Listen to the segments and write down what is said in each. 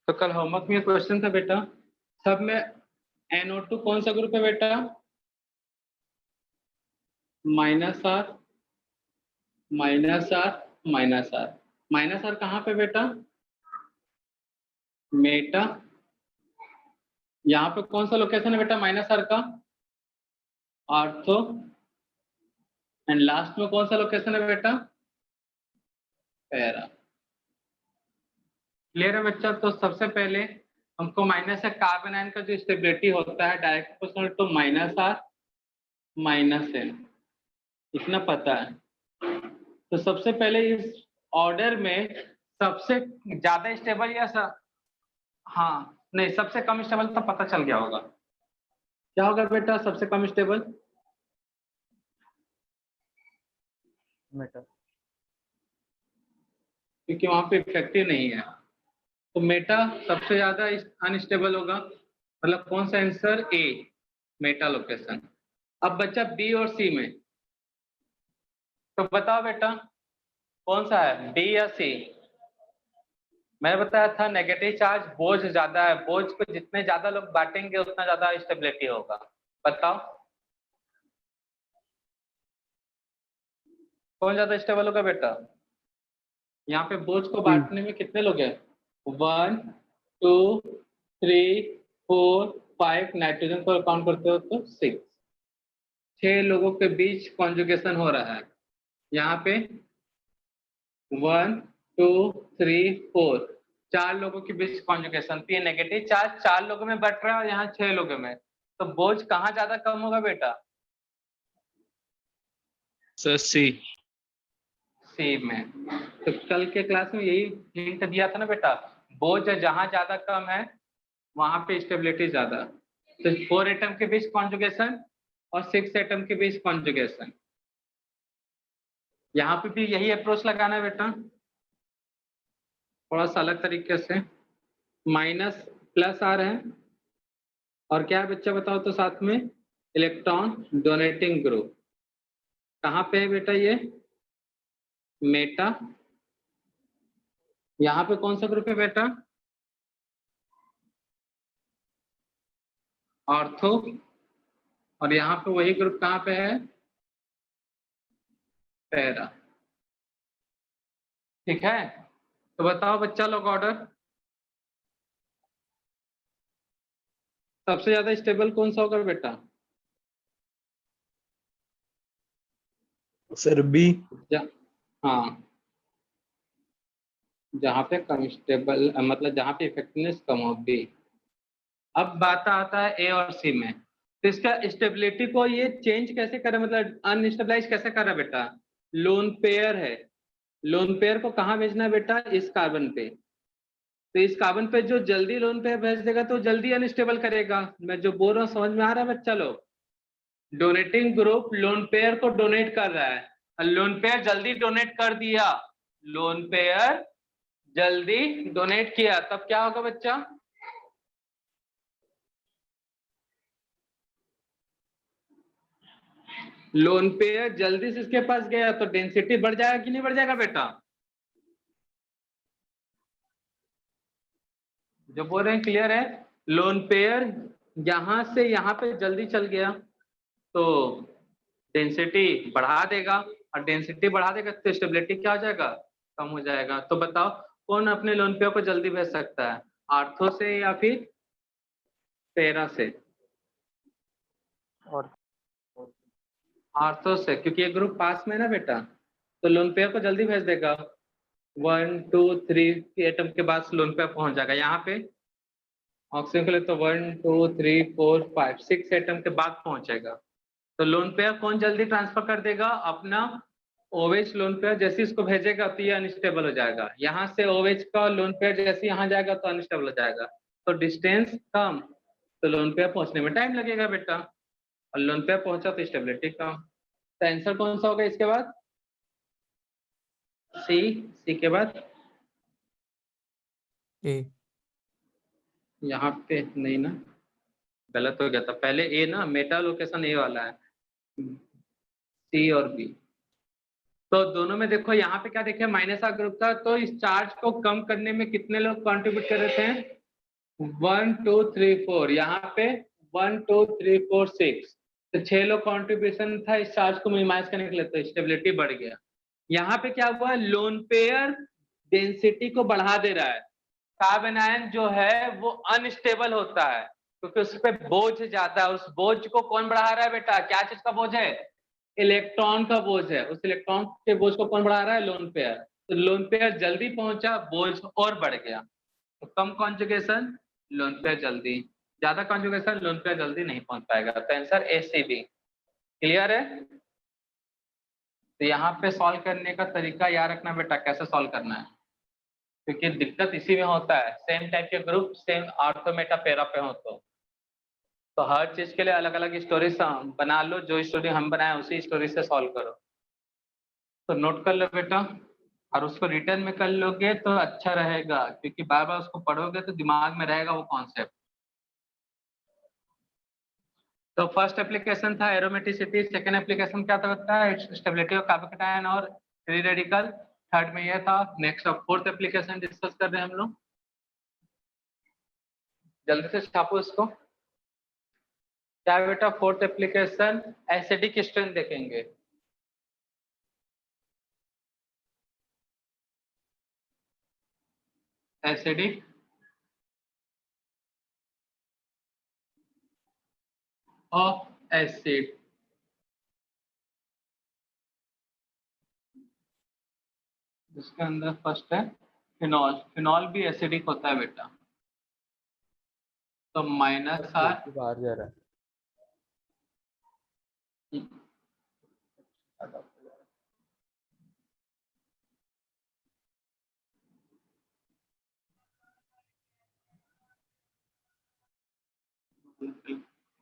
तो कल होमवर्क में क्वेश्चन था बेटा, सब में NO2 कौन सा ग्रुप है बेटा? -R, -R, -R। -R कहाँ पे बेटा? मेटा। यहाँ पे कौन सा लोकेशन है बेटा -R का? ऑर्थो। एंड लास्ट में कौन सा लोकेशन है बेटा? पैरा। क्लियर है बच्चा? तो सबसे पहले हमको माइनस है कार्बन आयन का जो स्टेबिलिटी होता है direct proportional to -R -N, इतना पता है। तो सबसे पहले इस ऑर्डर में सबसे ज्यादा स्टेबल या हाँ नहीं, सबसे कम स्टेबल तो पता चल गया होगा। क्या होगा बेटा सबसे कम स्टेबल? मेटा, क्योंकि वहां पे इफेक्टिव नहीं है। तो मेटा सबसे ज्यादा अनस्टेबल होगा, मतलब कौन सा आंसर? ए, मेटा लोकेशन। अब बच्चा बी और सी में, तो बताओ बेटा कौन सा है, बी या सी? मैंने बताया था नेगेटिव चार्ज बोझ ज्यादा है, बोझ को जितने ज्यादा लोग बांटेंगे उतना ज्यादा स्टेबिलिटी होगा। बताओ कौन ज्यादा स्टेबल होगा बेटा? यहाँ पे बोझ को बांटने में कितने लोग हैं? 1 2 3 4 5, नाइट्रोजन को काउंट करते हो तो 6। 6 लोगों के बीच कॉन्जुगेशन हो रहा है। यहाँ पे 1 2 3 4, 4 लोगों के बीच कॉन्जुगेशन, तो ये नेगेटिव चार्ज 4 लोगों में बट रहा है और यहाँ 6 लोगों में, तो बोझ कहाँ ज्यादा कम होगा बेटा? सर सी। सी में। तो कल के क्लास में यही हिंट दिया था ना बेटा, बोझ जहां ज्यादा कम है वहां पे स्टेबिलिटी ज्यादा। तो 4 एटम के बीच कॉन्जुगेशन और 6 एटम के बीच कॉन्जुगेशन। यहाँ पे भी यही अप्रोच लगाना है बेटा, थोड़ा सा अलग तरीके से। माइनस प्लस आ रहे हैं और क्या है बच्चा बताओ तो साथ में इलेक्ट्रॉन डोनेटिंग ग्रुप। कहाँ पे है बेटा ये? मेटा। यहाँ पे कौन सा ग्रुप है बेटा? ऑर्थो। और यहाँ पे वही ग्रुप कहाँ पे है? पैरा। ठीक है, तो बताओ बच्चा लोग ऑर्डर, सबसे ज्यादा स्टेबल कौन सा होगा बेटा? Sir B. हाँ, जहाँ पे कम स्टेबल मतलब जहाँ पे इफेक्टिवनेस कम हो, बी। अब बात आता है ए और सी में, तो इसका स्टेबिलिटी को ये चेंज कैसे करे, मतलब अनस्टेबलाइज कैसे करे बेटा? लोन पेयर है, लोन पेयर को कहाँ भेजना है बेटा? इस कार्बन पे। तो इस कार्बन पे जो जल्दी लोन पेयर भेज देगा तो जल्दी अनस्टेबल करेगा। मैं जो बोल रहा हूँ समझ में आ रहा है बच्चा लोग? डोनेटिंग ग्रुप लोन पेयर को डोनेट कर रहा है, लोन पेयर जल्दी डोनेट कर दिया, लोन पेयर जल्दी डोनेट किया, तब क्या होगा बच्चा? लोन पेयर जल्दी से इसके पास गया तो डेंसिटी बढ़ जाएगा कि नहीं बढ़ जाएगा बेटा? जो बोल रहे हैं क्लियर है? लोन पेयर यहां से यहां पे जल्दी चल गया तो डेंसिटी बढ़ा देगा, और डेंसिटी बढ़ा देगा तो स्टेबिलिटी क्या हो जाएगा? कम हो जाएगा। तो बताओ कौन अपने लोन पेयर को जल्दी भेज सकता है, आर्थो से या फिर पैरा से? और आर्थो से, क्योंकि ये ग्रुप पास में ना बेटा, तो लोन पेयर को जल्दी भेज देगा। 1 2 3 एटम के बाद लोन पेयर पहुंच जाएगा। यहाँ पे ऑक्सीजन के लिए तो 1 2 3 4 5 6 एटम के बाद पहुंचेगा। तो लोन पेयर कौन जल्दी ट्रांसफर कर देगा? अपना ओवेच लोन पेयर जैसे इसको भेजेगा तो ये अनस्टेबल हो जाएगा। यहाँ से ओवेच का लोन पेयर जैसे यहाँ जाएगा तो अनस्टेबल हो जाएगा। तो डिस्टेंस कम तो लोन पेयर पहुंचने में टाइम लगेगा बेटा, और लोन पेयर पहुंचा तो स्टेबिलिटी कम। तो आंसर कौन सा होगा इसके बाद? सी। सी के बाद ए। यहाँ पे नहीं ना, गलत हो गया था, पहले ए ना, मेटा लोकेशन ए वाला है, सी और बी। तो दोनों में देखो यहाँ पे क्या देखे माइनस आर ग्रुप था, तो इस चार्ज को कम करने में कितने लोग कंट्रीब्यूट कर रहे थे? 1 2 3 4, यहाँ पे 1 2 3 4 6, तो 6 लोग कंट्रीब्यूशन था इस चार्ज को मिनिमाइज करने के लिए, तो स्टेबिलिटी बढ़ गया। यहाँ पे क्या हुआ, लोन पेयर डेंसिटी को बढ़ा दे रहा है। कार्बन आयन जो है वो अनस्टेबल होता है क्योंकि उस पर बोझ ज्यादा है। उस बोझ को कौन बढ़ा रहा है बेटा? क्या चीज का बोझ है? इलेक्ट्रॉन का बोझ है। उस इलेक्ट्रॉन के बोझ को कौन बढ़ा रहा है? Lone pair. तो लोन पेयर जल्दी पहुंचा, बोझ और बढ़ गया। तो कम कॉन्जुगेशन, लोन पेयर जल्दी। ज्यादा कॉन्जुगेशन, लोन पेयर जल्दी नहीं पहुंच पाएगा। तो answer A C B. Clear है? तो यहाँ पे सॉल्व करने का तरीका याद रखना बेटा, कैसे सॉल्व करना है, क्योंकि दिक्कत इसी में होता है। सेम टाइप के group same ortho Meta para पे हो तो हर चीज के लिए अलग अलग स्टोरी बना लो। जो स्टोरी हम बनाए उसी स्टोरी से सॉल्व करो। तो नोट कर लो बेटा, और उसको रिटर्न में कर लोगे तो अच्छा रहेगा, क्योंकि बार बार उसको पढ़ोगे तो दिमाग में रहेगा वो कॉन्सेप्ट। तो फर्स्ट एप्लीकेशन था एरोमेटिसिटी, सेकंड एप्लीकेशन क्या था स्टेबिलिटी ऑफ कार्बोकेटायन और फ्री रेडिकल, थर्ड में ये था। नेक्स्ट अब फोर्थ एप्लीकेशन डिस्कस कर रहे हैं हम लोग। जल्दी से छापो इसको। क्या बेटा? फोर्थ एप्लीकेशन एसिडिक स्ट्रेन देखेंगे। एसिडिक ऑफ एसिड, जिसके अंदर फर्स्ट है फिनॉल। फिनॉल भी एसिडिक होता है बेटा। तो माइनस आर बाहर जा रहा है।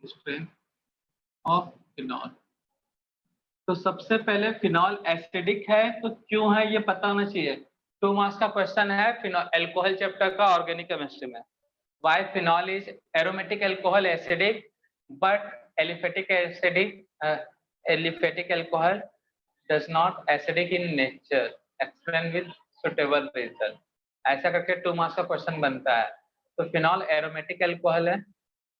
Strain of phenol. तो सबसे पहले फिनॉल एसिडिक है तो क्यों है ये पता होना चाहिए। 2 मार्क्स का क्वेश्चन है फिनॉल एल्कोहल चैप्टर का ऑर्गेनिक केमिस्ट्री में। Why phenol is aromatic alcohol acidic but aliphatic alcohol does not acidic in nature, explain with suitable reason. ऐसा करके 2 मार्क्स का क्वेश्चन बनता है। तो फिनॉल एरोमेटिक एल्कोहल है,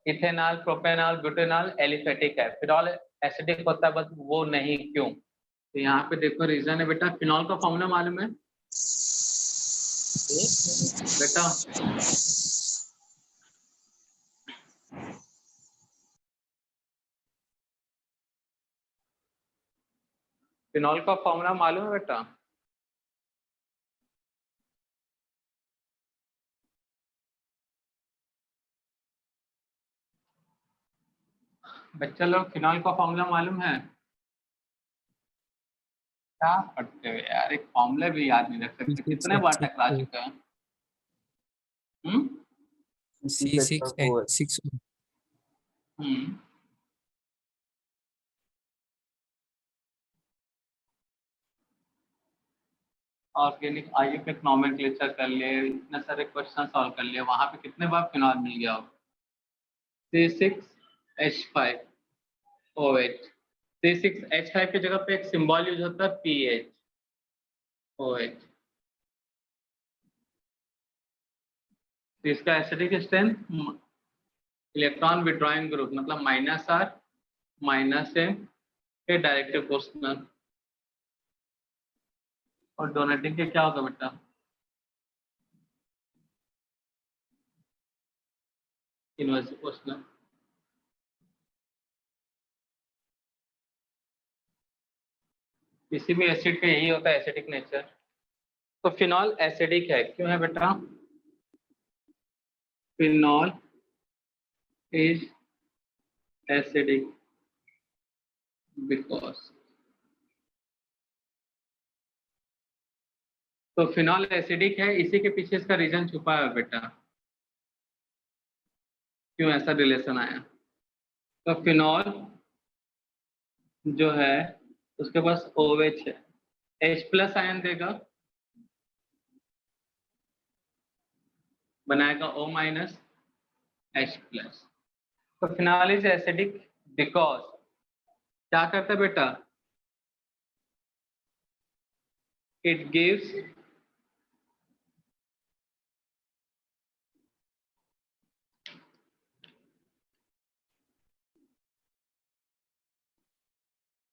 इथेनॉल, प्रोपेनॉल, ब्यूटेनॉल एलिफेटिक है। फिनॉल एसिडिक होता है बस वो नहीं, क्यों? तो यहाँ पे देखो रीजन है बेटा। फिनॉल का फॉर्मूला मालूम है बेटा? फिनॉल का फॉर्मूला मालूम है बेटा? बच्चा लोग फिनॉल का फॉर्मूला मालूम है? क्या पढ़ते हो यार, एक फॉर्मूला भी याद नहीं रख सकते। कितने बार टकरा चुके हैं। C6H6। हम्म ऑर्गेनिक आयु पे नॉमेनक्लेचर कर लिए, इतने सारे क्वेश्चन सॉल्व कर लिए, वहां पे कितने बार फिनॉल मिल गया हो? C6H5OH। C6H5 की जगह पे एक सिंबल यूज होता है PHOH। तो इसका acidic strength, electron withdrawing group मतलब -R -M के डायरेक्ट प्रोपोर्शनल, और डोनेटिंग के क्या होगा बेटा? Inverse proportional. किसी भी एसिड का यही होता है एसिडिक नेचर। तो फिनॉल एसिडिक है, क्यों है बेटा? फिनॉल इज एसिडिक बिकॉज, तो फिनॉल एसिडिक है, इसी के पीछे इसका रीजन छुपा है बेटा, क्यों ऐसा रिलेशन आया। तो फिनॉल जो है उसके पास OH है, H+ आयन देगा, बनाएगा O- H+। तो फिनॉल इज एसिडिक बिकॉज क्या करता है बेटा? it gives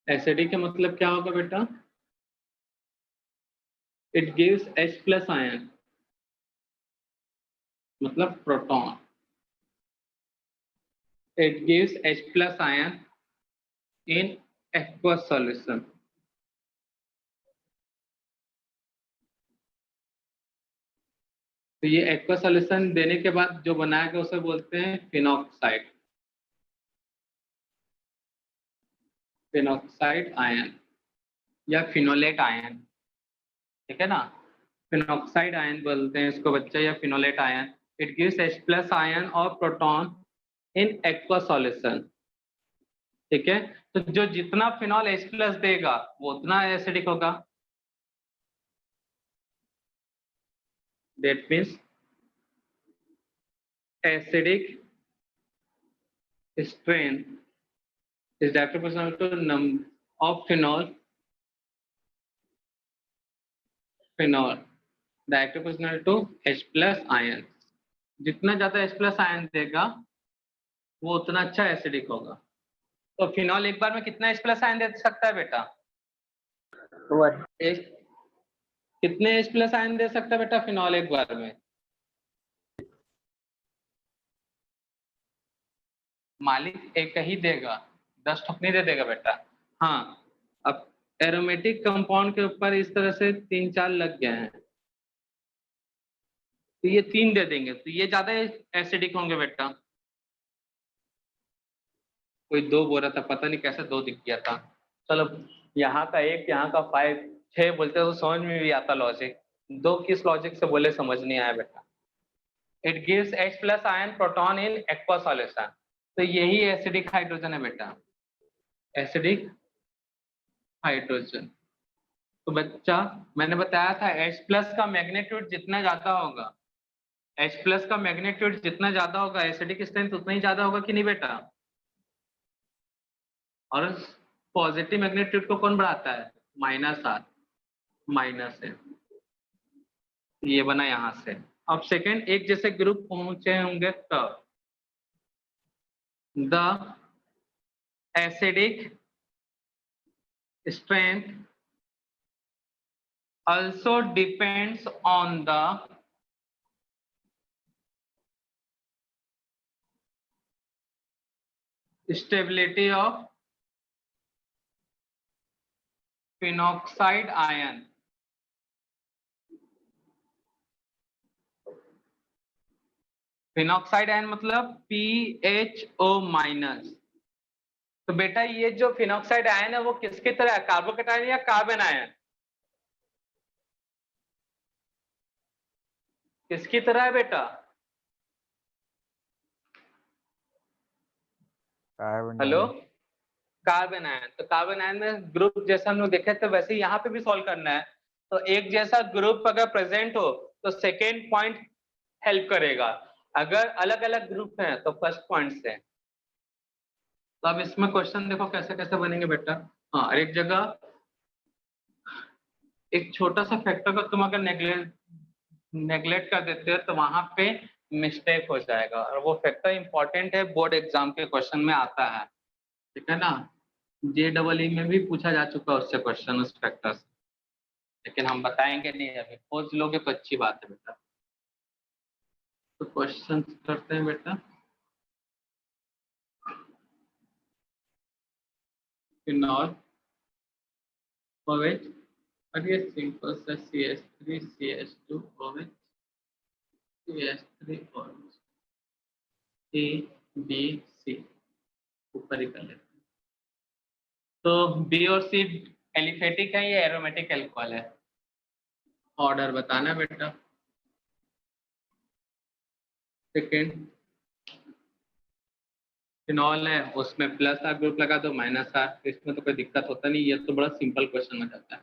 एसिडिक का मतलब क्या होगा बेटा? It gives H plus ion, मतलब proton. It gives H plus ion in aqueous solution. तो ये एक्वस सॉल्यूशन देने के बाद जो बनाएगा उसे बोलते हैं फिनॉक्साइड, फिनॉक्साइड आयन या फिनोलेट आयन, ठीक है ना? फिनॉक्साइड आयन बोलते हैं इसको बच्चे, या phenolate ion. It gives H plus ion और प्रोटॉन इन एक्वस सॉल्यूशन, ठीक है? तो जो जितना फिनॉल H प्लस देगा वो उतना एसिडिक होगा। That means acidic strength is directly proportional to number of phenol directly proportional to H plus ion। जितना ज्यादा H plus आयन देगा वो उतना अच्छा एसिडिक होगा। तो फिनॉल एक बार में कितना H plus आयन दे सकता है बेटा? कितने H plus आयन दे सकता है बेटा फिनॉल एक बार में? मालिक एक ही देगा, 10 ठोक नहीं दे देगा बेटा। हाँ, अब एरोमेटिक कंपाउंड के ऊपर इस तरह से 3-4 लग गए हैं, तो ये 3 दे देंगे तो ये ज्यादा एसिडिक होंगे बेटा। कोई 2 बोल रहा था, पता नहीं कैसे 2 दिख गया था। चलो, यहाँ का 1, यहाँ का 5, 6 बोलते तो समझ में भी आता लॉजिक। 2 किस लॉजिक से बोले समझ नहीं आया बेटा। It gives H plus ion proton in aqua solution, तो यही एसिडिक हाइड्रोजन है बेटा, एसिडिक हाइड्रोजन। तो बच्चा मैंने बताया था H प्लस का मैग्नीट्यूड जितना ज्यादा होगा, H प्लस का मैग्नीट्यूड जितना ज्यादा होगा एसिडिक स्ट्रेंथ उतना ही ज्यादा होगा कि नहीं बेटा? और पॉजिटिव मैग्नीट्यूड को कौन बढ़ाता है? -7, माइनस है। ये बना यहां से। अब सेकेंड, एक जैसे ग्रुप पहुंचे होंगे तब the acidic strength also depends on the stability of phenoxide ion। Phenoxide ion मतलब PHO माइनस। तो बेटा ये जो फिनॉक्साइड आयन है वो किसकी तरह है? कार्बोकेटायन या कार्बन आयन? किसकी तरह है बेटा? Hello, carbon ion. तो कार्बन आयन में ग्रुप जैसा हम लोग देखे थे वैसे ही यहाँ पे भी सॉल्व करना है। तो एक जैसा ग्रुप अगर प्रेजेंट हो तो सेकेंड पॉइंट हेल्प करेगा, अगर अलग अलग ग्रुप हैं तो फर्स्ट पॉइंट से। तो अब इसमें क्वेश्चन देखो कैसे कैसे बनेंगे बेटा। हाँ, एक जगह एक छोटा सा फैक्टर को तुम अगर नेग्लेक्ट कर देते हो तो वहां पे मिस्टेक हो जाएगा, और वो फैक्टर इंपॉर्टेंट है, बोर्ड एग्जाम के क्वेश्चन में आता है, ठीक है ना? JEE में भी पूछा जा चुका है उससे क्वेश्चन, उस फैक्टर से, लेकिन हम बताएंगे नहीं अभी। खोज लोगे तो अच्छी बात है बेटा। तो क्वेश्चन करते हैं बेटा। फिनॉल OH, और ये सिंपल सा CH3 CH2 OH CH3 OH A B C ऊपर ही कर लेते हैं। तो B और C एलिफेटिक है या एरोमेटिक एल्कोहल है? ऑर्डर बताना बेटा। सेकेंड फिनॉल है, उसमें प्लस आर ग्रुप लगा दो -R, इसमें तो कोई दिक्कत होता नहीं, ये तो बड़ा सिंपल क्वेश्चन हो जाता है।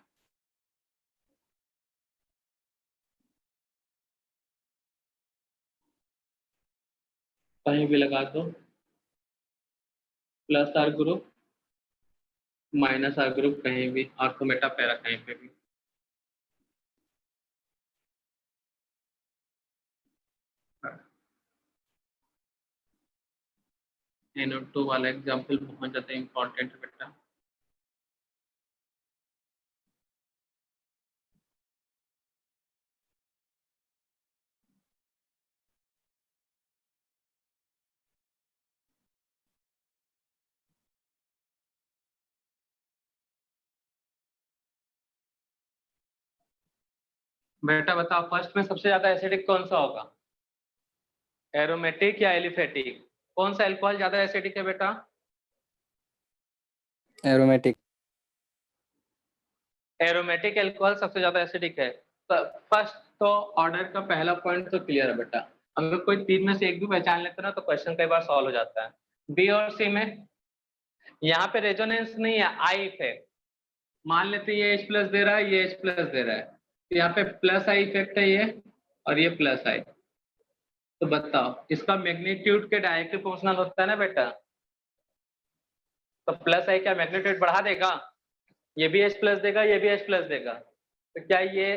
कहीं भी लगा दो, plus R group -R group कहीं भी, आर्थोमेटा पैरा कहीं पे भी। NO2 वाला एग्जाम्पल बहुत ज्यादा इम्पोर्टेंट है बेटा। बेटा बताओ फर्स्ट में सबसे ज्यादा एसिडिक कौन सा होगा, एरोमेटिक या एलिफेटिक? कौन सा अल्कोहल ज्यादा एसिडिक है बेटा? एरोमेटिक। एरोमेटिक अल्कोहल सबसे ज्यादा एसिडिक है। तो फर्स्ट तो ऑर्डर का पहला पॉइंट तो क्लियर है बेटा। अगर कोई तीन में से एक भी पहचान लेता ना तो क्वेश्चन कई बार सॉल्व हो जाता है। बी और सी में यहाँ पे रेजोनेंस नहीं है, आई इफेक्ट। मान लेते ये H प्लस दे रहा है, ये H प्लस दे रहा है, तो यहाँ पे प्लस आई इफेक्ट है ये, और ये प्लस आई। तो बताओ इसका मैग्नीट्यूड के डायरेक्टली प्रोपोर्शनल होता है ना बेटा, तो प्लस आई क्या मैग्नीट्यूड बढ़ा देगा? ये भी H प्लस देगा, ये भी H प्लस देगा, तो क्या ये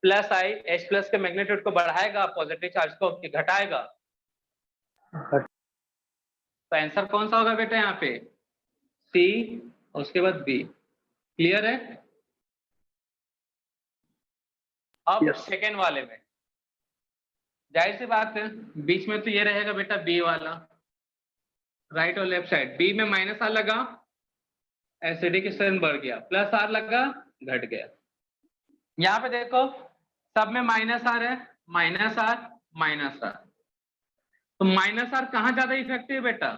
प्लस आई H प्लस के मैग्नीट्यूड को बढ़ाएगा पॉजिटिव चार्ज को कि घटाएगा? तो आंसर कौन सा होगा बेटा यहाँ पे? सी और उसके बाद बी। क्लियर है? अब सेकेंड वाले में जाहिर सी बात है बीच में तो ये रहेगा बेटा बी वाला, राइट और लेफ्ट साइड। बी में माइनस आर लगा, एसिडिक स्ट्रेंथ बढ़ गया, प्लस आर लगा, घट गया। यहाँ पे देखो सब में माइनस आर है, माइनस आर माइनस आर, तो माइनस आर कहाँ ज्यादा इफेक्टिव है बेटा?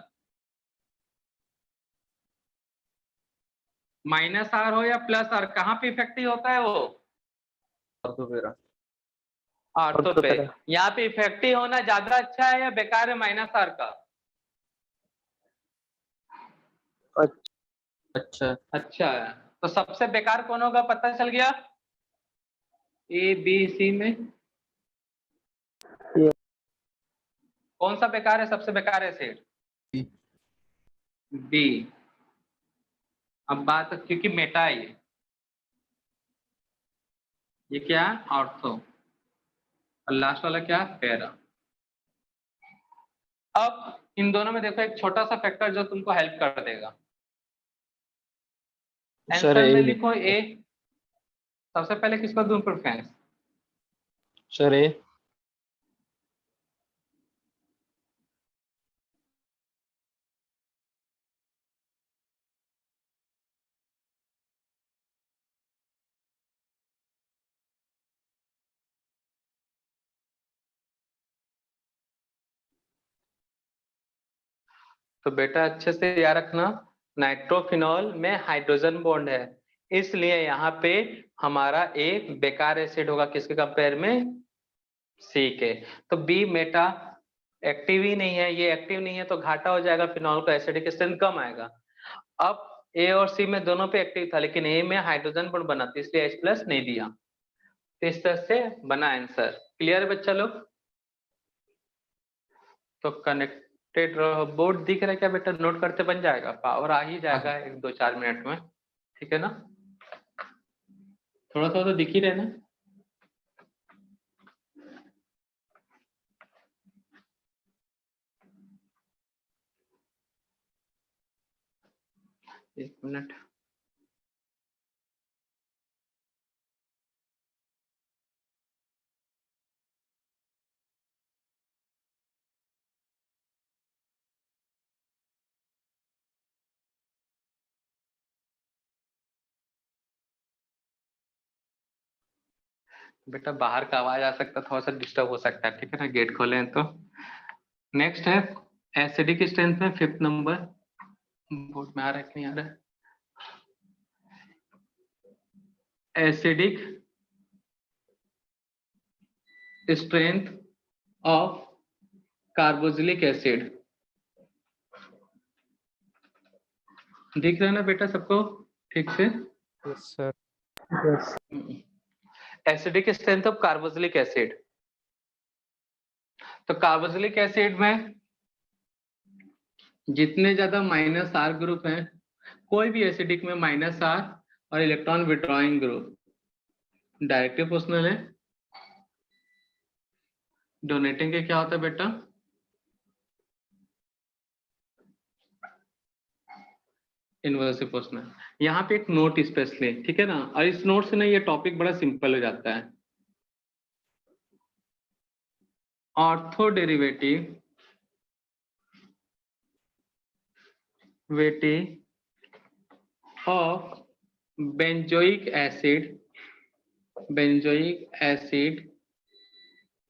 माइनस आर हो या प्लस आर, कहाँ पे इफेक्टिव होता है वो? ऑर्थो पे। यहाँ पे इफेक्टिव होना ज्यादा अच्छा है या बेकार है माइनस आर का? अच्छा अच्छा है। तो सबसे बेकार कौन होगा पता चल गया? ए बी सी में कौन सा बेकार है, सबसे बेकार एसिड? बी। अब बात क्योंकि मेटा है ये क्या है? ऑर्थो। और लास्ट वाला क्या है? पैरा। अब इन दोनों में देखो एक छोटा सा फैक्टर जो तुमको हेल्प कर देगा। सर आंसर में ए। लिखो ए। सबसे पहले किसको दूं प्रेफरेंस? सर ए। तो बेटा अच्छे से याद रखना, नाइट्रोफिनॉल में हाइड्रोजन बॉन्ड है, इसलिए यहाँ पे हमारा एक बेकार एसिड होगा किसके कंपेयर में? सी के। तो बी मेटा एक्टिव ही नहीं है, ये एक्टिव नहीं है तो घाटा हो जाएगा, फिनॉल का एसिडिक स्ट्रेंथ कम आएगा। अब ए और सी में दोनों पे एक्टिव था लेकिन ए में हाइड्रोजन बॉन्ड बना था इसलिए H प्लस नहीं दिया। तो इस तरह से बना आंसर। क्लियर है बच्चा लोग? तो कनेक्टेड बोर्ड दिख रहा है क्या बेटा? नोट करते बन जाएगा, पावर आ ही जाएगा एक दो चार मिनट में, ठीक है ना? थोड़ा सा तो दिख ही रहे ना। एक मिनट। बेटा बाहर का आवाज आ सकता है, थोड़ा सा डिस्टर्ब हो सकता है, ठीक है ना? गेट खोले तो। नेक्स्ट है एसिडिक स्ट्रेंथ में फिफ्थ नंबर, बोर्ड में आ रहा है कि नहीं आ रहा है? Acidic strength of carboxylic acid. दिख रहा है ना बेटा सबको ठीक से? Yes sir. Acidic strength of carboxylic acid. तो कार्बोक्सिलिक एसिड में जितने ज्यादा माइनस आर ग्रुप हैं, कोई भी एसिडिक में माइनस आर और electron withdrawing group directly proportional है। डोनेटिंग के क्या होता है बेटा? Inversely proportional. यहाँ पे एक नोट स्पेशली, ठीक है ना, और इस नोट से ना ये टॉपिक बड़ा सिंपल हो जाता है। Ortho derivative of benzoic acid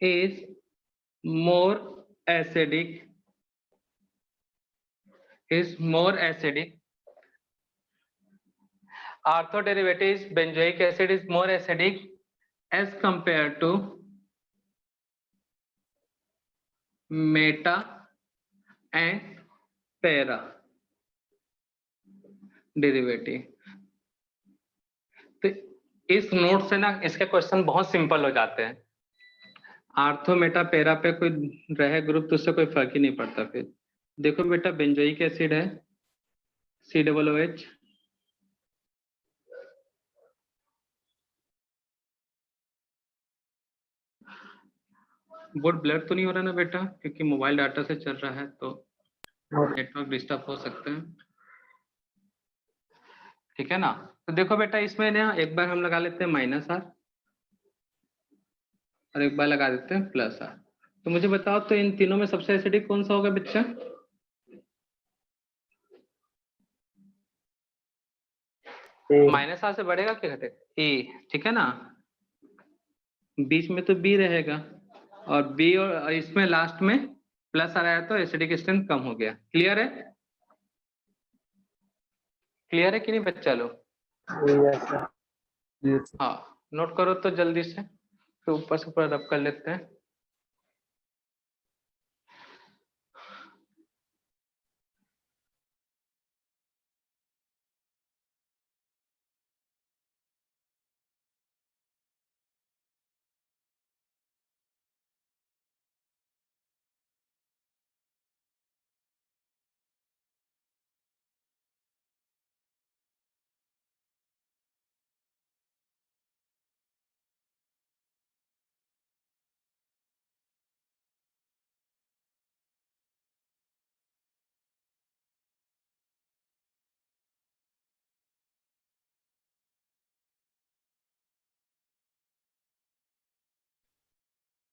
is more acidic ortho derivatives benzoic acid is more acidic as compared to meta and para derivative। तो इस नोट से ना इसके क्वेश्चन बहुत सिंपल हो जाते हैं। आर्थो मेटा पेरा पे कोई रहे ग्रुप तो उससे कोई फर्क ही नहीं पड़ता। फिर देखो बेटा, बेंजोइक एसिड है COOH, बोर्ड ब्लर तो नहीं हो रहा ना बेटा, क्योंकि मोबाइल डाटा से चल रहा है तो नेटवर्क डिस्टर्ब हो सकते हैं, ठीक है ना। तो देखो बेटा, इसमें ना एक बार हम लगा लेते हैं -R और एक बार लगा देते हैं +R। तो मुझे बताओ, तो इन तीनों में सबसे एसिडिक कौन सा होगा बच्चा? -R से बढ़ेगा क्या घटेगा? ए, ठीक है ना। बीच में तो बी रहेगा और बी और इसमें लास्ट में +R आया तो एसिडिक स्ट्रेंथ कम हो गया। क्लियर है? क्लियर है कि नहीं बच्चा लोग? हाँ, नोट करो तो जल्दी से, तो ऊपर से पूरा रब कर लेते हैं।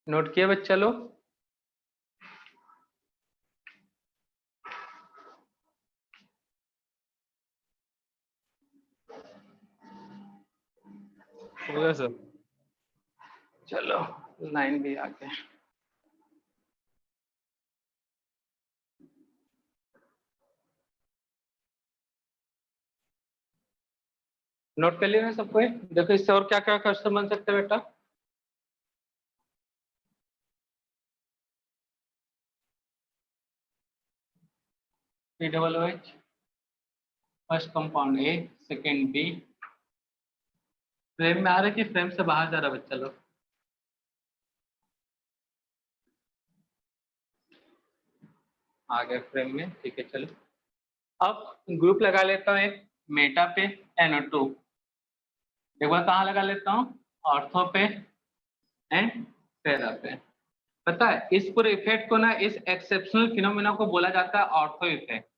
नोट किया बच्चा लोग? हो गया सर। चलो, लाइन भी आ गया। नोट कर लिया ना सबको? देखो, इससे और क्या क्या क्वेश्चन बन सकते हैं बेटा? COOH, first compound A, second B। Frame में आ रहा है कि फ्रेम से बाहर जा रहा है बच्चा लोग? आ गया फ्रेम में, ठीक है। चलो, अब ग्रुप लगा लेता हूँ एक मेटा पे NO2। एक बार कहाँ लगा लेता हूँ? ऑर्थो पे एंड पैरा पे। पता है, इस पूरे इफेक्ट को ना, इस एक्सेप्शनल फिनोमेना को बोला जाता है ऑर्थो इफेक्ट।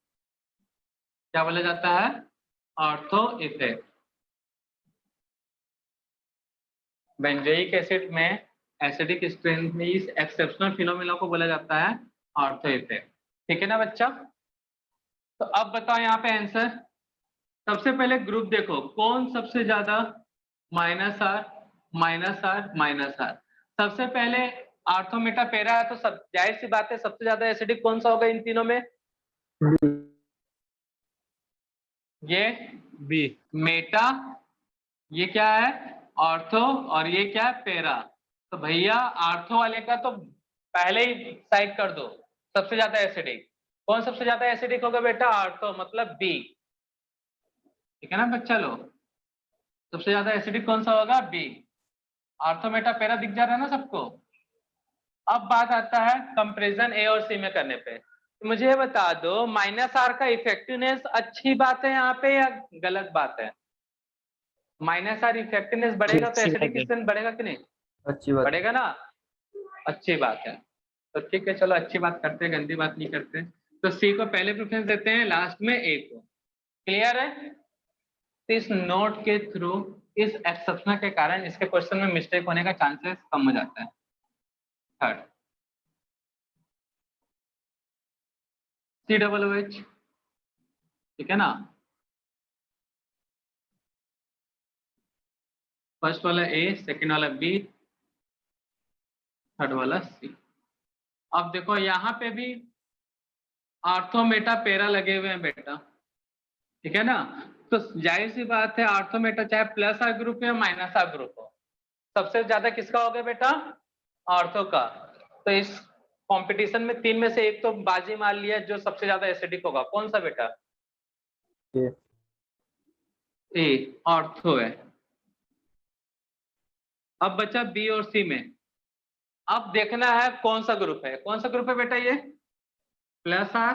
क्या बोला जाता है? Ortho effect. बेंजोइक एसिड में एसिडिक स्ट्रेंथ में इस एक्सेप्शनल फिनोमेना को बोला जाता है ऑर्थो इफेक्ट, ठीक है ना बच्चा? तो अब बताओ यहाँ पे आंसर। सबसे पहले ग्रुप देखो, कौन सबसे ज्यादा -R -R। सबसे पहले आर्थोमेटा पेरा है, तो सब जाहिर सी बात है सबसे ज्यादा एसिडिक कौन सा होगा इन तीनों में? ये बी। मेटा, ये क्या है? ऑर्थो, और ये क्या है? पेरा। तो भैया आर्थो वाले का तो पहले ही साइड कर दो, सबसे ज्यादा एसिडिक। कौन सबसे ज्यादा एसिडिक होगा बेटा? आर्थो, मतलब बी, ठीक है ना बच्चा लोग? सबसे ज्यादा एसिडिक कौन सा होगा? बी। आर्थोमेटा पेरा दिख जा रहा है ना सबको? अब बात आता है कंपैरिजन ए और सी में करने पे। तो मुझे बता दो, -R का इफेक्टिवनेस अच्छी बात है यहाँ पे या गलत बात है? -R इफेक्टिवनेस बढ़ेगा तो एसिडिक स्ट्रेंथ बढ़ेगा कि नहीं? अच्छी बात बढ़ेगा ना? अच्छी बात है। तो ठीक है, चलो अच्छी बात करते हैं, गंदी बात नहीं करते। तो सी को पहले प्रेफरेंस देते हैं, लास्ट में ए को, क्लियर है? तो इस नोट के थ्रू, इस एक्सेप्शन के कारण इसके क्वेश्चन में मिस्टेक होने का चांसेस कम हो जाता है। थर्ड, COOH, ठीक है ना? फर्स्ट वाला A, सेकंड वाला B, थर्ड वाला C। अब देखो यहाँ पे भी ऑर्थो मेटा पैरा लगे हुए हैं बेटा, ठीक है ना? तो जाहिर सी बात है ऑर्थो मेटा चाहे प्लस आर ग्रुप या माइनस आर ग्रुप हो, सबसे ज्यादा किसका होगा बेटा? ऑर्थो का। तो इस कंपटीशन में तीन में से एक तो बाजी मार लिया जो सबसे ज्यादा एसिडिक होगा। कौन सा बेटा? ए, ऑर्थो है। अब बचा बी और सी में। अब देखना है कौन सा ग्रुप है। कौन सा ग्रुप है बेटा? ये प्लस आर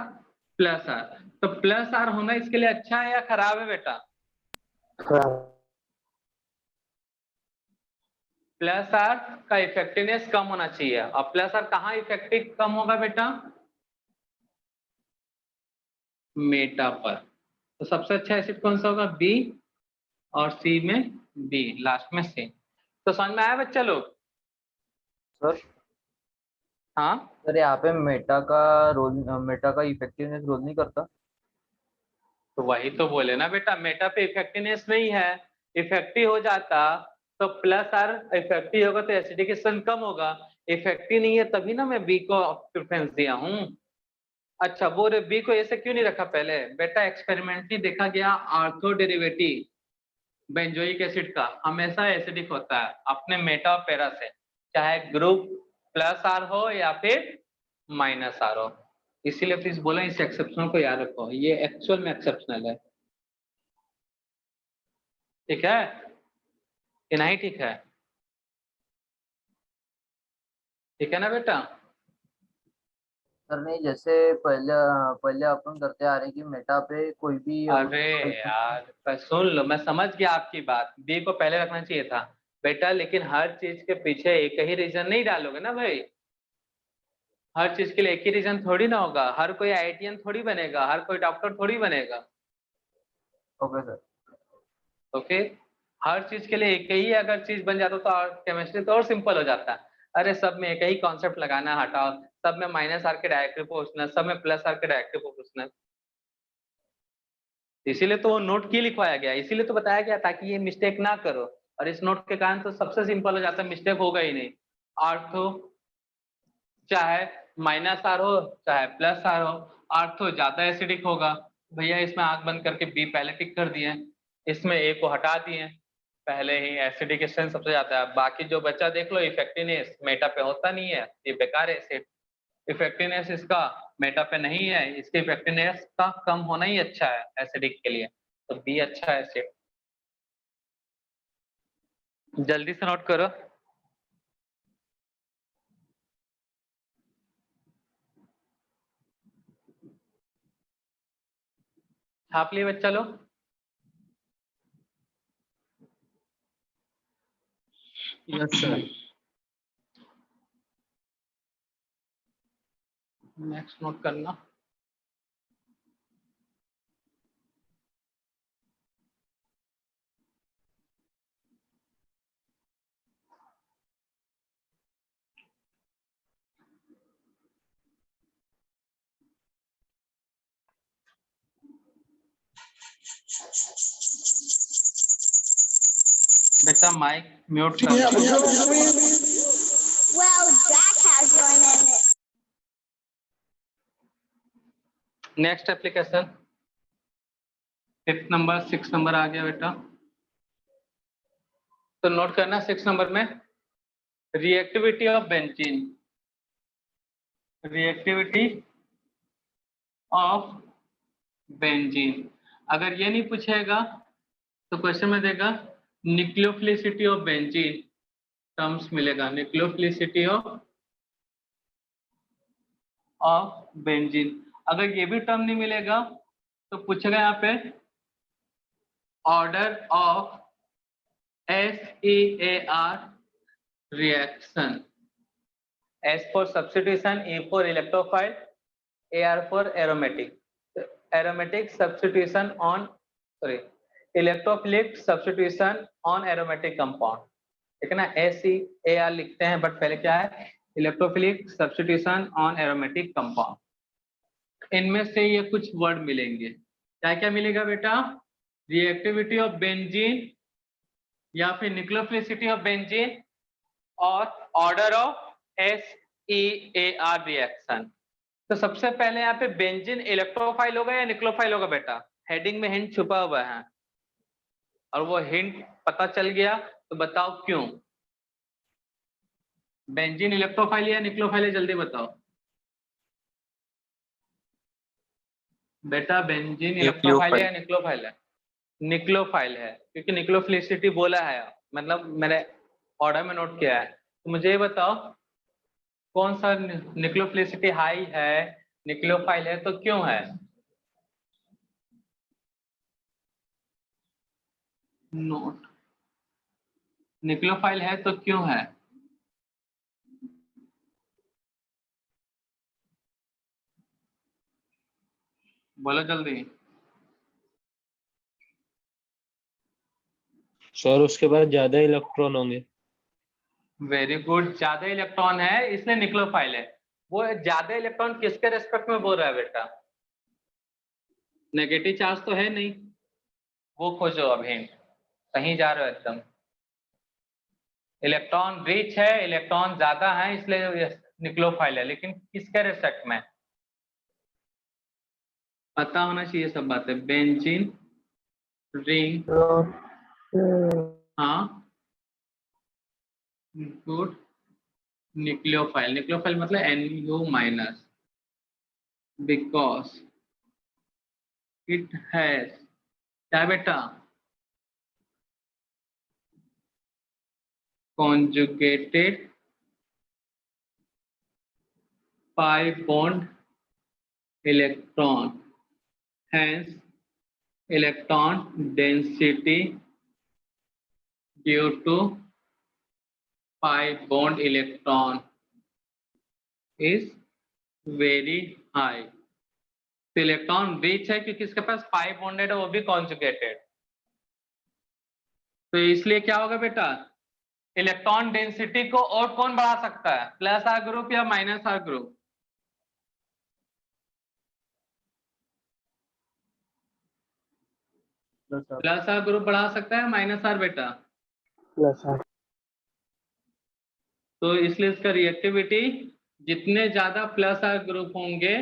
प्लस आर। तो प्लस आर होना इसके लिए अच्छा है या खराब है बेटा? प्लस आर का इफेक्टिवनेस कम होना चाहिए। और प्लस आर कहाँ इफेक्टिव कम होगा बेटा? मेटा पर। तो सबसे अच्छा एसिड कौन सा होगा? बी, और सी में बी, लास्ट में सी। तो समझ में आया बच्चा लोग? सर हाँ सर यहाँ पे मेटा का इफेक्टिवनेस रोल नहीं करता। तो वही तो बोले ना बेटा, मेटा पे इफेक्टिवनेस नहीं है। इफेक्टिव हो जाता तो प्लस आर इफेक्टिव होगा तो एसिडिकेशन कम होगा। इफेक्टिव नहीं है तभी ना मैं बी को प्रेफरेंस दिया हूँ। अच्छा वो रे बी को ऐसे क्यों नहीं रखा पहले? बेटा एक्सपेरिमेंटली देखा गया ऑर्थो डेरिवेटिव बेंजोइक एसिड का हमेशा एसिडिक होता है अपने मेटा और पैरा से, चाहे ग्रुप प्लस आर हो या फिर माइनस आर हो। इसीलिए प्लीज बोला इस एक्सेप्शनल को याद रखो, ये एक्चुअल में एक्सेप्शनल है। ठीक है कि नहीं? ठीक है, ठीक है ना बेटा? सर नहीं, जैसे पहले पहले अपन करते आ रहे कि मेटा पे कोई भी अरे यार सुन लो, मैं समझ गया आपकी बात, बी को पहले रखना चाहिए था बेटा, लेकिन हर चीज के पीछे एक ही रीजन नहीं डालोगे ना भाई। हर चीज के लिए एक ही रीजन थोड़ी ना होगा। हर कोई IITian थोड़ी बनेगा, हर कोई डॉक्टर थोड़ी बनेगा। Okay sir. ओके, हर चीज के लिए एक ही अगर चीज बन जाता तो केमिस्ट्री तो और सिंपल हो जाता। अरे सब में एक ही कॉन्सेप्ट लगाना, हटाओ। सब में माइनस आर के डायरेक्टली पूछना, सब में प्लस आर के डायरेक्टली पूछना। इसीलिए तो नोट की लिखवाया गया, इसीलिए तो बताया गया ताकि ये मिस्टेक ना करो। और इस नोट के कारण तो सबसे सिंपल हो जाता है, मिस्टेक होगा ही नहीं। आर्थो चाहे माइनस आर हो चाहे प्लस आर हो, आर्थो ज्यादा एसिडिक होगा। भैया इसमें आंख बंद करके बी पहले टिक कर दिए, इसमें ए को हटा दिए पहले ही। एसिडिकेशन सबसे ज्यादा है, बाकी जो बच्चा देख लो इफेक्टिवनेस मेटा पे होता नहीं है, ये बेकार है एसिड। इफेक्टिवनेस इसका मेटा पे नहीं है, इसके इफेक्टिवनेस का कम होना ही अच्छा है एसिडिक के लिए। तो बी अच्छा है एसिड। जल्दी से नोट करो। छाप लिए बच्चा लोग? Yes sir. नेक्स्ट नोट करना। बेटा माइक म्यूट कर दो। Well, Jack has one in it. Next application 5th number 6 number आ गया बेटा। तो नोट करना 6 नंबर में reactivity of benzene. Reactivity of benzene अगर ये नहीं पूछेगा तो क्वेश्चन में देगा न्यूक्लियोफिलिसिटी ऑफ बेंजीन, टर्म्स मिलेगा न्यूक्लियोफिलिसिटी ऑफ बेंजीन। अगर ये भी टर्म नहीं मिलेगा तो पूछेगा यहाँ पे order of SEAR reaction, S for substitution, E for electrophile, AR for aromatic. Aromatic substitution on sorry electrophilic substitution on aromatic compound, ठीक है ना, SEAR लिखते हैं बट पहले क्या है electrophilic substitution on aromatic compound. इनमें से ये कुछ वर्ड मिलेंगे, क्या क्या मिलेगा बेटा, रिएक्टिविटी ऑफ बेंजीन या फिर न्यूक्लियोफिलिसिटी ऑफ बेंजीन और ऑर्डर ऑफ SEAR रिएक्शन। तो सबसे पहले यहाँ पे बेंजीन इलेक्ट्रोफाइल होगा या न्यूक्लियोफाइल होगा बेटा, हेडिंग में हिंट छुपा हुआ है और वो हिंट पता चल गया तो बताओ क्यों। बेंजीन इलेक्ट्रोफाइल या न्यूक्लियोफाइल है, जल्दी बताओ बेटा, बेंजीन इलेक्ट्रोफाइल है या न्यूक्लियोफाइल है? न्यूक्लियोफाइल है, क्योंकि न्यूक्लियोफिलिसिटी बोला है, मतलब मैंने ऑर्डर में नोट किया है। तो मुझे ये बताओ कौन सा न्यूक्लियोफिलिसिटी हाई है, न्यूक्लियोफाइल है, तो क्यों है? नोट, न्यूक्लियोफाइल है तो क्यों है? बोलो जल्दी। सर उसके बाद ज्यादा इलेक्ट्रॉन होंगे। वेरी गुड, ज्यादा इलेक्ट्रॉन है इसलिए न्यूक्लियोफाइल है। वो ज्यादा इलेक्ट्रॉन किसके रेस्पेक्ट में बोल रहा है बेटा? नेगेटिव चार्ज तो है नहीं, वो खोजो अभी, कहीं जा रहे हो एकदम। इलेक्ट्रॉन रिच है, इलेक्ट्रॉन ज्यादा है इसलिए न्यूक्लियोफाइल है, लेकिन किसके रेस्पेक्ट में? पता होना चाहिए सब बातें। बेंजीन रिंग, हाँ गुड, न्यूक्लियोफाइल, न्यूक्लियोफाइल मतलब NU minus, because it has क्या बेटा, conjugated pi bond electron, hence electron density due to pi bond electron is very high। तो इलेक्ट्रॉन रिच है क्योंकि इसके पास पाई बॉन्डेड है, वो भी कॉन्जुगेटेड, तो इसलिए क्या होगा बेटा, इलेक्ट्रॉन डेंसिटी को और कौन बढ़ा सकता है, प्लस आर ग्रुप या minus R group? Plus R group बढ़ा सकता है माइनस आर बेटा? Plus R. तो इसलिए इसका रिएक्टिविटी, जितने ज्यादा प्लस आर ग्रुप होंगे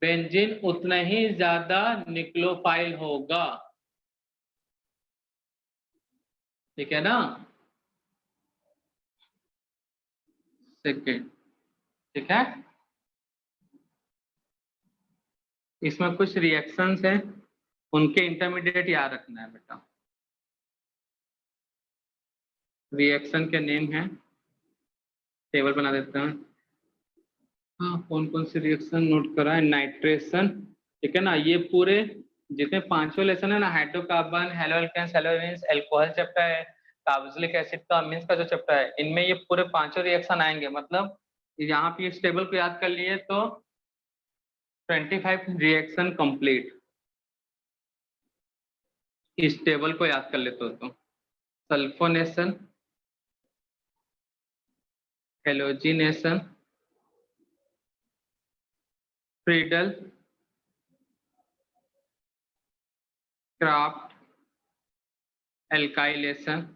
बेंजीन उतना ही ज्यादा न्यूक्लियोफाइल होगा, ठीक है ना। सेकेंड, ठीक है, इसमें कुछ रिएक्शंस हैं, उनके इंटरमीडिएट याद रखना है बेटा। रिएक्शन के नेम है, टेबल बना देते हैं। हाँ, कौन कौन सी रिएक्शन नोट करा है, नाइट्रेशन, ठीक है ना। ये पूरे जितने पांचों लेसन है ना, हाइड्रोकार्बन, हेलोएल्केन्स, हेलोइन्स, अल्कोहल चैप्टर है, कार्बोक्सिलिक एसिड का मीन्स का जो चैप्टर है, इनमें ये पूरे पांचों रिएक्शन आएंगे। मतलब यहाँ पे इस टेबल को याद कर लिए तो 25 रिएक्शन कंप्लीट, इस टेबल को याद कर लेते हो तो। Sulphonation, halogenation, Friedel, craft, alkylation,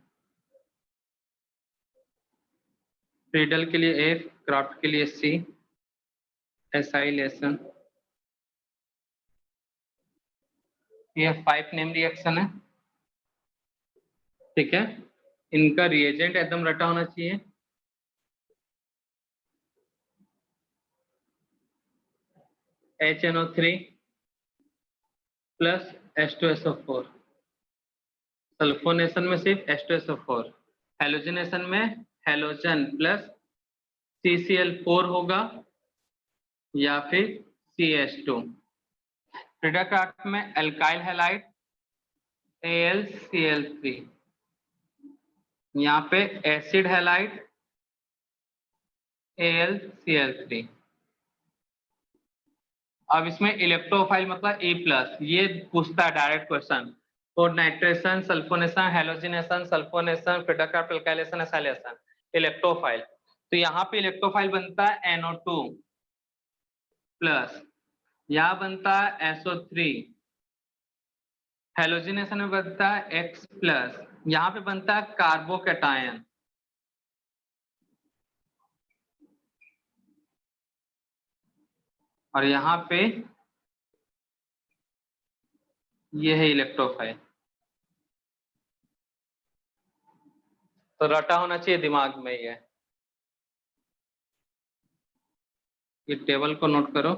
Friedel के लिए F, क्राफ्ट के लिए C, एसाइलेशन। ये 5 नेम रिएक्शन है, ठीक है। इनका रिएजेंट एकदम रटा होना चाहिए। HNO3 प्लस H2SO4, सल्फोनेशन में सिर्फ H2SO4, हेलोजिनेशन में हेलोजन प्लस CCl4 होगा या फिर CH2। फ्रीडल क्राफ्ट में एल्काइल हैलाइड AlCl3, यहाँ पे एसिड हैलाइड AlCl3। अब इसमें इलेक्ट्रोफाइल मतलब E+, ये पूछता है डायरेक्ट क्वेश्चन, और nitration, sulphonation, halogenation, sulphonation, Friedel Crafts alkylation, acylation, electrophile. तो यहाँ पे इलेक्ट्रोफाइल बनता है NO2 प्लस, यहाँ बनता है SO3, हेलोजिनेशन में बनता है X प्लस, यहाँ पे बनता है कार्बोकैटायन, और यहाँ पे ये है इलेक्ट्रोफाइल। तो रटा होना चाहिए दिमाग में ये टेबल को नोट करो।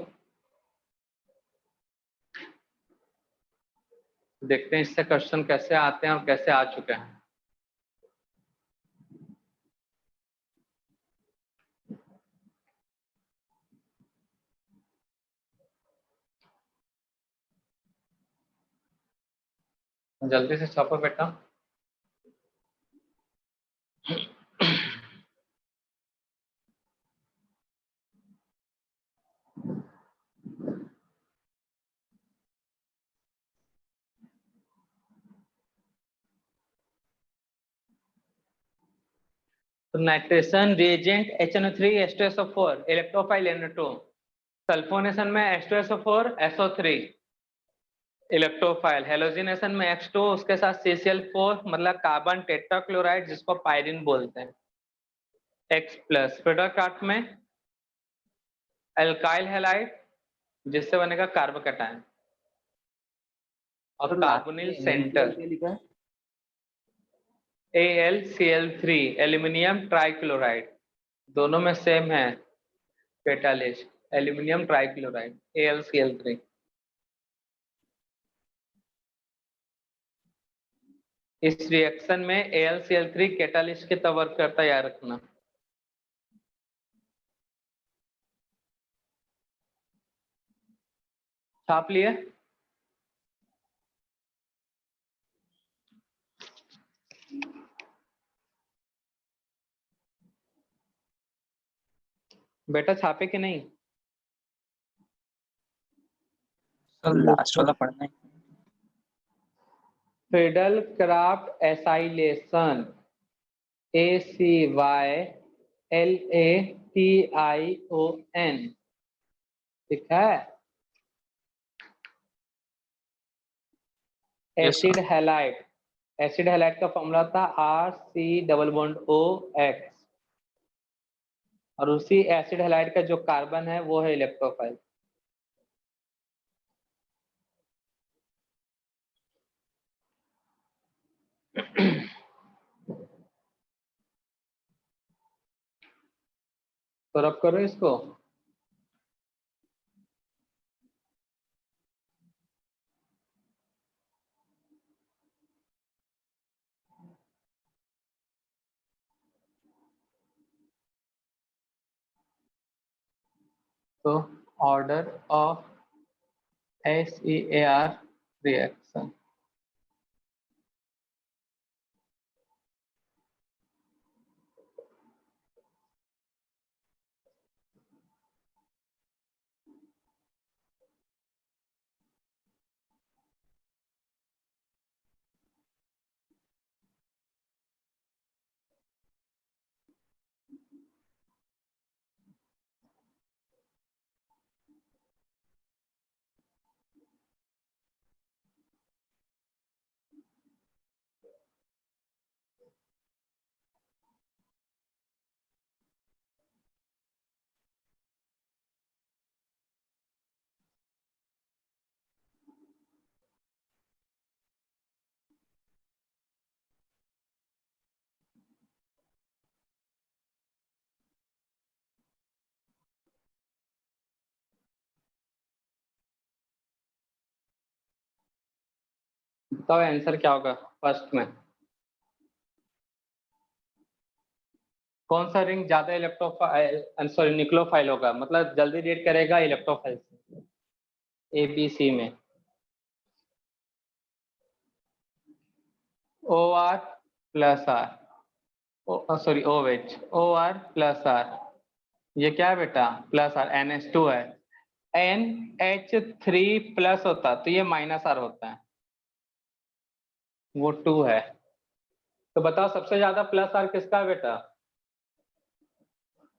देखते हैं इससे क्वेश्चन कैसे आते हैं और कैसे आ चुके हैं। जल्दी से छापो बेटा। तो nitration reagent HNO3 H2SO4, electrophile NO2, sulphonation में H2SO4 SO3, इलेक्ट्रोफाइल, हेलोजिनेशन में X2 उसके साथ CCl4 मतलब कार्बन टेट्राक्लोराइड जिसको पायरिन बोलते हैं, X प्लस, फ्रीडरक्राफ्ट में एल्काइल हैलाइड जिससे बनेगा कार्बोकैटायन, और carbonyl centre AlCl3 aluminium trichloride, दोनों में सेम है कैटालिस्ट, एल्यूमिनियम ट्राइक्लोराइड AlCl3। इस रिएक्शन में AlCl3 कैटालिस्ट के तौर वर्क करता है, याद रखना। छाप लिए? बेटा छापे कि नहीं? लास्ट वाला पढ़ना है। फ्रीडरक्राफ्ट एसाइलेशन ACYLATION, ठीक है। एसिड हैलाइड, एसिड हैलाइड का फॉर्मूला था RC≡OX, और उसी एसिड हैलाइड का जो कार्बन है वो है इलेक्ट्रोफाइल। तो रब करो इसको। तो ऑर्डर ऑफ SEAR रिएक्शन, बताओ आंसर क्या होगा फर्स्ट में। कौन सा रिंग ज्यादा इलेक्ट्रोफाइल सॉरी न्यूक्लियोफाइल होगा, मतलब जल्दी रिएक्ट करेगा इलेक्ट्रोफाइल से? ABC में OR plus R, sorry OH, OR plus R, ये क्या है बेटा? प्लस R, NH2 है, NH3 प्लस होता तो ये माइनस R होता है। वो 2 है। तो बताओ सबसे ज्यादा प्लस आर किसका है बेटा?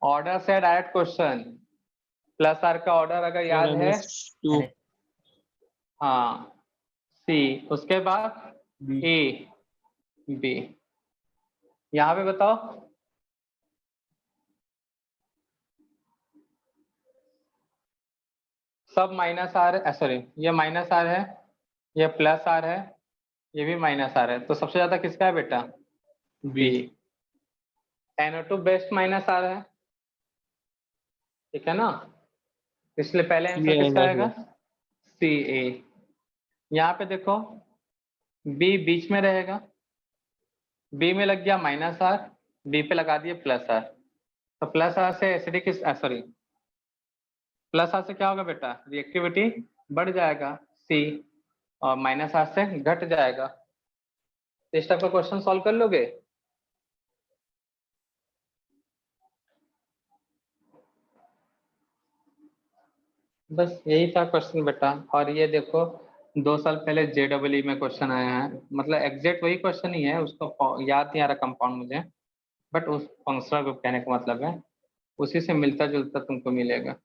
ऑर्डर से डायरेक्ट क्वेश्चन, प्लस आर का ऑर्डर अगर याद है, टू हाँ सी, उसके बाद बी। A B. यहाँ पे बताओ सब माइनस आर है, सॉरी ये माइनस आर है, ये प्लस आर है, ये भी माइनस आर है, तो सबसे ज्यादा किसका है बेटा? B. NO2 best minus are है, ठीक है ना, इसलिए पहले आंसर किसका आएगा? सी ए। यहाँ पे देखो बी बीच में रहेगा, बी में लग गया माइनस आर, बी पे लगा दिए प्लस आर, तो प्लस आर से एसिडिक, सॉरी प्लस आर से क्या होगा बेटा? रिएक्टिविटी बढ़ जाएगा सी, और माइनस आर से घट जाएगा। तो इस टाइप का क्वेश्चन सॉल्व कर लोगे? बस यही था क्वेश्चन बेटा। और ये देखो 2 साल पहले JEE में क्वेश्चन आया है, मतलब एग्जैक्ट वही क्वेश्चन ही है, उसको याद नहीं आ रहा कंपाउंड मुझे, बट उस फंक्शनल ग्रुप कहने का मतलब है उसी से मिलता जुलता तुमको मिलेगा।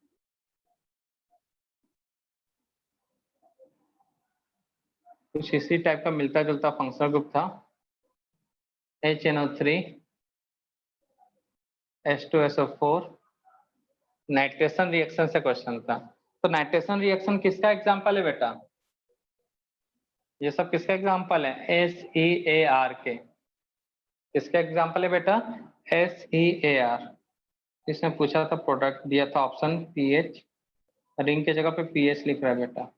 कुछ इसी टाइप का मिलता जुलता फंक्शनल ग्रुप था, HNO3 H2SO4, नाइट्रेशन रिएक्शन से क्वेश्चन था। तो नाइट्रेशन रिएक्शन किसका एग्जांपल है बेटा? ये सब किसका एग्जांपल है? SEAR के। किसका एग्जांपल है बेटा? SEAR। इसने पूछा था, प्रोडक्ट दिया था ऑप्शन पीएच, रिंग की जगह पे पीएच लिख रहा है बेटा।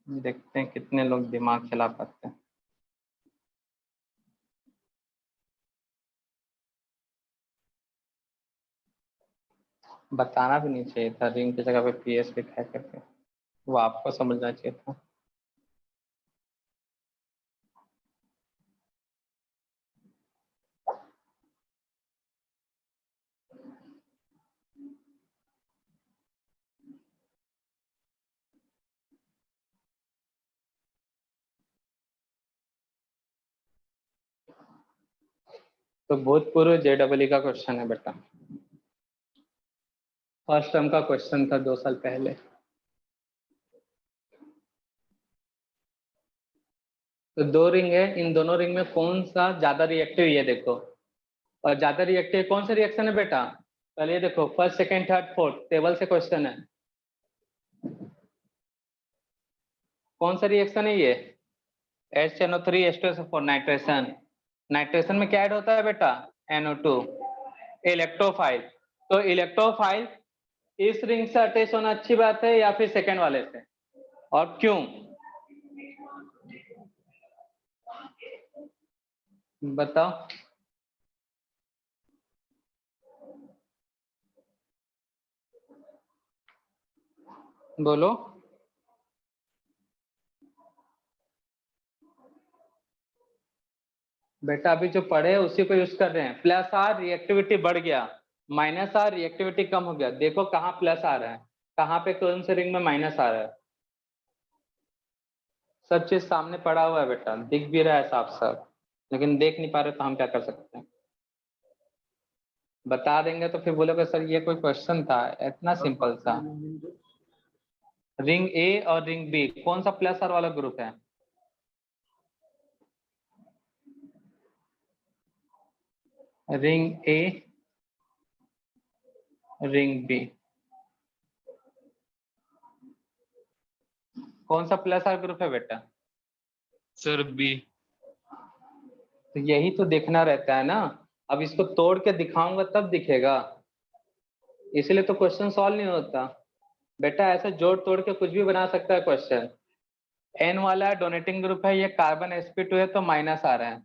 देखते हैं कितने लोग दिमाग चला पाते हैं। बताना भी नहीं चाहिए था रिंग की जगह पे पीएच लिखा है करके, वो आपको समझना चाहिए था। तो भूतपूर्व JEE का क्वेश्चन है बेटा, फर्स्ट टर्म का क्वेश्चन था 2 साल पहले। तो 2 रिंग है, इन दोनों रिंग में कौन सा ज्यादा रिएक्टिव ये देखो, और ज्यादा रिएक्टिव कौन सा रिएक्शन है बेटा? पहले ये देखो first second third fourth table से क्वेश्चन है, कौन सा रिएक्शन है ये? HNO3 H2SO4 nitration. नाइट्रेशन में क्या ऐड होता है बेटा? NO2 electrophile. तो इलेक्ट्रोफाइल इस रिंग से अटैच होना अच्छी बात है या फिर सेकंड वाले से, और क्यों? बताओ, बोलो। बेटा अभी जो पढ़े उसी को यूज कर रहे हैं। प्लस आर रिएक्टिविटी बढ़ गया, माइनस आर रिएक्टिविटी कम हो गया। देखो कहाँ प्लस आ रहा है, कहाँ पे कौन से रिंग में माइनस आ रहा है, सब चीज सामने पड़ा हुआ है बेटा, दिख भी रहा है साफ साफ, लेकिन देख नहीं पा रहे तो हम क्या कर सकते हैं? बता देंगे तो फिर बोलोगे सर ये कोई क्वेश्चन था, इतना सिंपल सा। रिंग ए और रिंग बी कौन सा प्लस आर वाला ग्रुप है? रिंग ए रिंग बी कौन सा प्लस आर ग्रुप है बेटा? Sir B. तो यही तो देखना रहता है ना, अब इसको तोड़ के दिखाऊंगा तब दिखेगा, इसलिए तो क्वेश्चन सॉल्व नहीं होता बेटा। ऐसे जोड़ तोड़ के कुछ भी बना सकता है क्वेश्चन। एन वाला डोनेटिंग ग्रुप है, ये कार्बन sp2 है तो माइनस आ रहा है,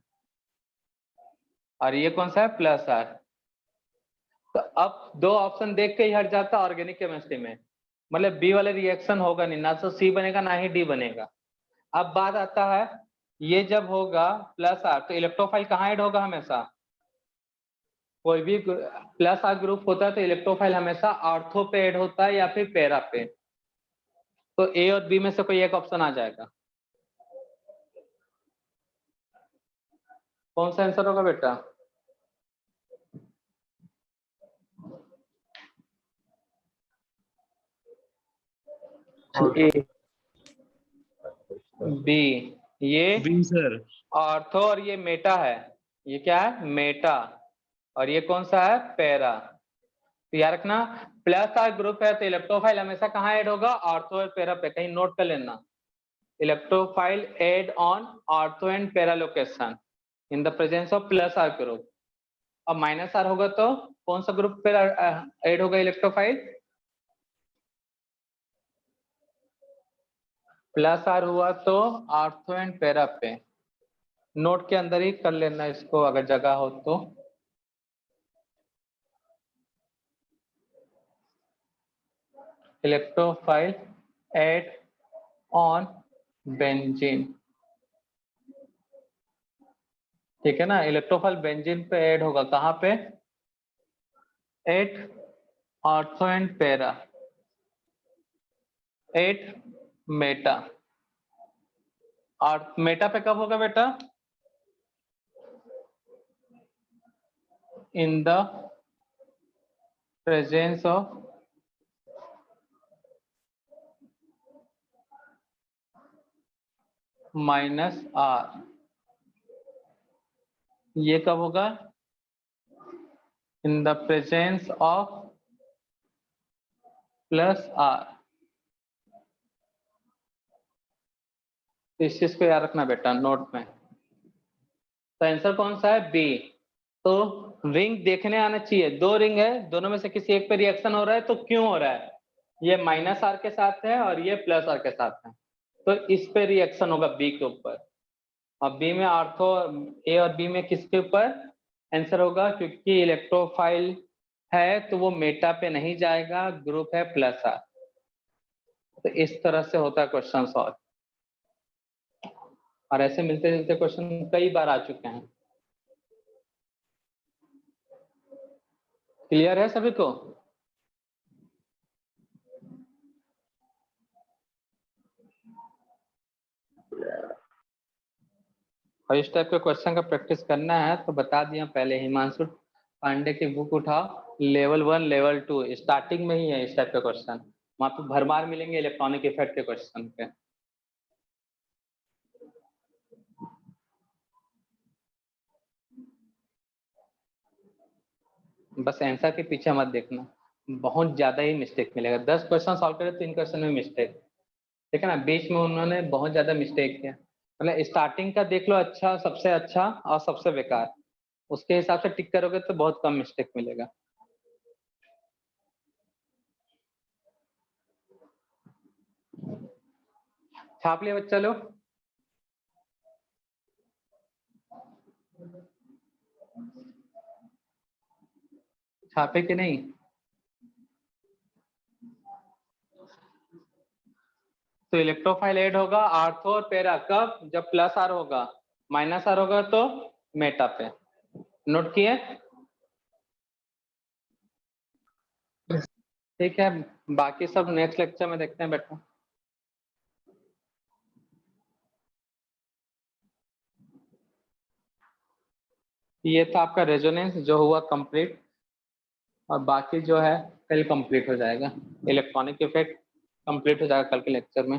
और ये कौन सा है? Plus R. तो अब 2 ऑप्शन देख के ही हट जाता ऑर्गेनिक केमिस्ट्री में, मतलब बी वाले रिएक्शन होगा नहीं, ना तो सी बनेगा ना ही डी बनेगा। अब बात आता है ये जब होगा प्लस आर तो इलेक्ट्रोफाइल कहाँ ऐड होगा हमेशा, कोई भी प्लस आर ग्रुप होता है तो इलेक्ट्रोफाइल हमेशा ऑर्थो पे ऐड होता है या फिर पैरा पे, तो ए और बी में से कोई एक ऑप्शन आ जाएगा। कौन सा आंसर होगा बेटा? और ए, बी, ये बी सर। ऑर्थो और ये मेटा है, ये क्या है मेटा, और ये कौन सा है पैरा। तो याद रखना प्लस आर ग्रुप है तो इलेक्ट्रोफाइल हमेशा कहाँ ऐड होगा, ऑर्थो और पैरा पे, कहीं नोट कर लेना। Electrophile add on ortho and para location in the presence of plus R group. अब माइनस आर होगा तो कौन सा ग्रुप पे ऐड होगा इलेक्ट्रोफाइल, प्लस आर हुआ तो ऑर्थो एंड पैरा पे, नोट के अंदर ही कर लेना इसको अगर जगह हो तो। इलेक्ट्रोफाइल ऐड ऑन बेंजीन, ठीक है ना, इलेक्ट्रोफाइल बेंजीन पे ऐड होगा कहाँ पे, at ortho and para, at meta, और मेटा पे कब होगा बेटा, in the presence of minus R, ये कब होगा, in the presence of plus R. इस चीज को याद रखना बेटा नोट में। तो आंसर कौन सा है, बी। तो रिंग देखने आना चाहिए, दो रिंग है, दोनों में से किसी एक पे रिएक्शन हो रहा है तो क्यों हो रहा है, ये माइनस आर के साथ है और ये प्लस आर के साथ है, तो इस पे रिएक्शन होगा बी के ऊपर। और बी में ऑर्थो, ए और बी में किसके ऊपर आंसर होगा, क्योंकि इलेक्ट्रोफाइल है तो वो मेटा पे नहीं जाएगा, ग्रुप है प्लस आर। तो इस तरह से होता है क्वेश्चन सॉल्व, और ऐसे मिलते जुलते क्वेश्चन कई बार आ चुके हैं। क्लियर है सभी को? और इस टाइप के क्वेश्चन का प्रैक्टिस करना है तो बता दिया पहले, हिमांशु पांडे की बुक उठाओ, लेवल 1 लेवल 2 स्टार्टिंग में ही है इस टाइप के क्वेश्चन, वहां पे भरमार मिलेंगे इलेक्ट्रॉनिक इफेक्ट के क्वेश्चन पे। बस आंसर के पीछे मत देखना, बहुत ज्यादा ही मिस्टेक मिलेगा। 10 क्वेश्चन सॉल्व करे तो 3 क्वेश्चन में मिस्टेक, ठीक है ना, बीच में उन्होंने बहुत ज्यादा मिस्टेक किया। मतलब स्टार्टिंग का देख लो अच्छा, सबसे अच्छा और सबसे बेकार, उसके हिसाब से टिक करोगे तो बहुत कम मिस्टेक मिलेगा। छाप लिया बच्चा लोग? छापे कि नहीं? तो इलेक्ट्रोफाइल ऐड होगा आर्थो और पैरा कब, जब प्लस आर होगा, माइनस आर होगा तो मेटा पे। नोट किए? ठीक है, बाकी सब नेक्स्ट लेक्चर में देखते हैं बेटा। ये था आपका रेजोनेंस जो हुआ कंप्लीट, और बाकी जो है कल कंप्लीट हो जाएगा। इलेक्ट्रॉनिक इफेक्ट कंप्लीट हो जाएगा कल के लेक्चर में।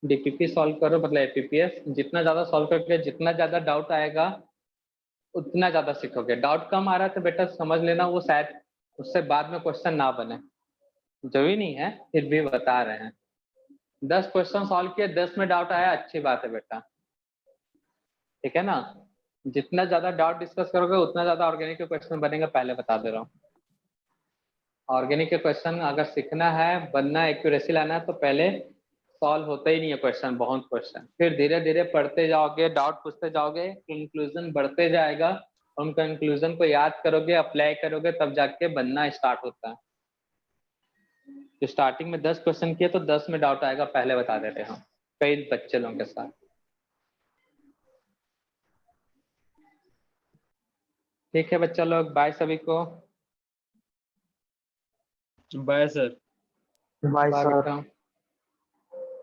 डीपीपी सॉल्व करो, मतलब एपीपीएस जितना ज्यादा सॉल्व करके जितना ज्यादा डाउट आएगा उतना ज्यादा सीखोगे। डाउट कम आ रहा है तो बेटा समझ लेना वो शायद उससे बाद में क्वेश्चन ना बने, जरूरी नहीं है, फिर भी बता रहे हैं। 10 क्वेश्चन सॉल्व किए, 10 में डाउट आया, अच्छी बात है बेटा, ठीक है ना। जितना ज्यादा डाउट डिस्कस करोगे उतना ज्यादा ऑर्गेनिक के क्वेश्चन बनेगा, पहले बता दे रहा हूँ। ऑर्गेनिक के क्वेश्चन अगर सीखना है, बनना, एक्यूरेसी लाना है तो पहले सॉल्व होता ही नहीं है क्वेश्चन, बहुत क्वेश्चन, फिर धीरे धीरे पढ़ते जाओगे, डाउट पूछते जाओगे, कंक्लूजन बढ़ते जाएगा, उन कंक्लूजन को याद करोगे, अप्लाई करोगे, तब जाके बनना स्टार्ट होता है। तो स्टार्टिंग में 10 क्वेश्चन किए तो 10 में डाउट आएगा, पहले बता देते हैं कई बच्चे लोगों के साथ। ठीक है बच्चा लोग, बाय सभी को। Bye sir. Bye bye sir. बेटा।